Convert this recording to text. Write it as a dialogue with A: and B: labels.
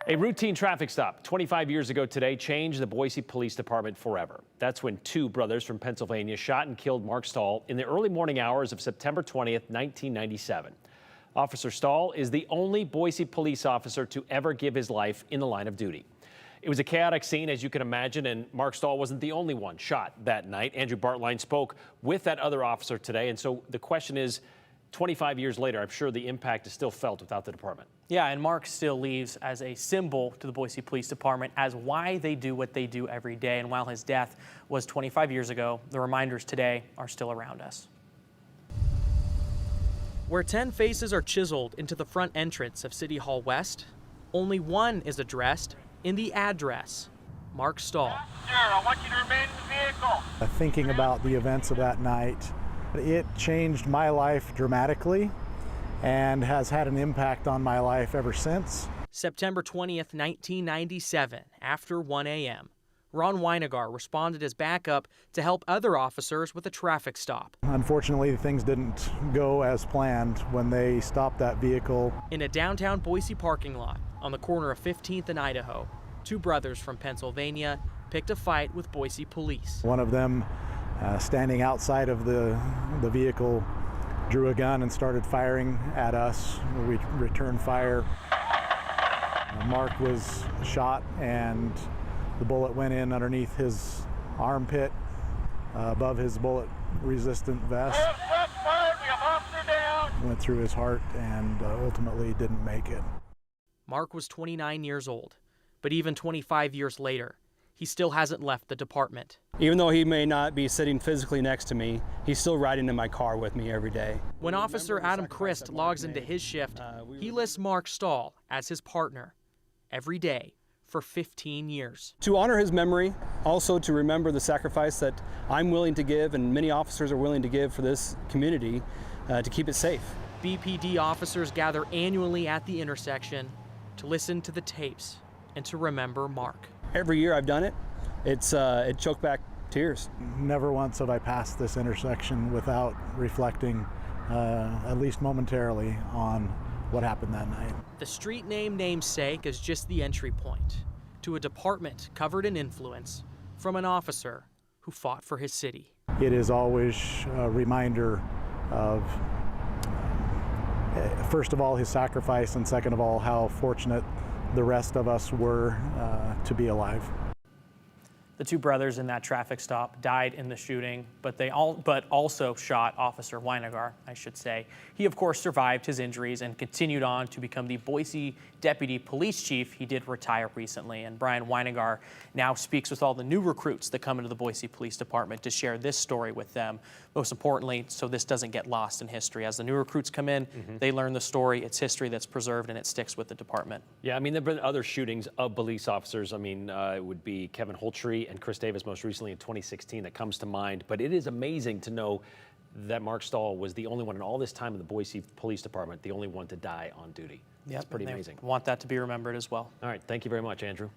A: A routine traffic stop 25 years ago today changed the Boise Police Department forever. That's when two brothers from Pennsylvania shot and killed Mark Stahl in the early morning hours of September 20th, 1997. Officer Stahl is the only Boise police officer to ever give his life in the line of duty. It was a chaotic scene, as you can imagine, and Mark Stahl wasn't the only one shot that night. Andrew Bartline spoke with that other officer today, and so the question is, 25 years later, I'm sure the impact is still felt without the department.
B: Yeah, and Mark still leaves as a symbol to the Boise Police Department as why they do what they do every day. And while his death was 25 years ago, the reminders today are still around us. Where 10 faces are chiseled into the front entrance of City Hall West, only one is addressed in the address, Mark Stahl.
C: Sir, I want you to remain in the vehicle.
D: Thinking about the events of that night, it changed my life dramatically and has had an impact on my life ever since.
B: September 20th, 1997, after 1 a.m., Ron Weinegar responded as backup to help other officers with a traffic stop.
D: Unfortunately, things didn't go as planned when they stopped that vehicle.
B: In a downtown Boise parking lot on the corner of 15th and Idaho, two brothers from Pennsylvania picked a fight with Boise police.
D: One of them, standing outside of the vehicle, drew a gun and started firing at us. We returned fire. Mark was shot and the bullet went in underneath his armpit, above his bullet-resistant vest. Went through his heart and ultimately didn't make it.
B: Mark was 29 years old, but even 25 years later, he still hasn't left the department.
E: Even though he may not be sitting physically next to me, he's still riding in my car with me every day.
B: When Officer Adam Christ logs into his shift, he lists Mark Stahl as his partner every day for 15 years.
E: To honor his memory, also to remember the sacrifice that I'm willing to give and many officers are willing to give for this community to keep it safe.
B: BPD officers gather annually at the intersection to listen to the tapes and to remember Mark.
E: Every year I've done it, it choked back tears.
D: Never once have I passed this intersection without reflecting, at least momentarily, on what happened that night.
B: The street name namesake is just the entry point to a department covered in influence from an officer who fought for his city.
D: It is always a reminder of, first of all, his sacrifice, and second of all, how fortunate the rest of us were to be alive.
B: The two brothers in that traffic stop died in the shooting, but also shot Officer Weinegar, I should say. He, of course, survived his injuries and continued on to become the Boise Deputy Police Chief. He did retire recently, and Brian Weinegar now speaks with all the new recruits that come into the Boise Police Department to share this story with them. Most importantly, so this doesn't get lost in history. As the new recruits come in, they learn the story. It's history that's preserved, and it sticks with the department.
A: Yeah, I mean, there have been other shootings of police officers. I mean, it would be Kevin Holtree and Chris Davis most recently in 2016 that comes to mind. But it is amazing to know that Mark Stahl was the only one in all this time in the Boise Police Department, the only one to die on duty.
B: Yep,
A: It's pretty amazing.
B: Want that to be remembered as well.
A: All right, thank you very much, Andrew.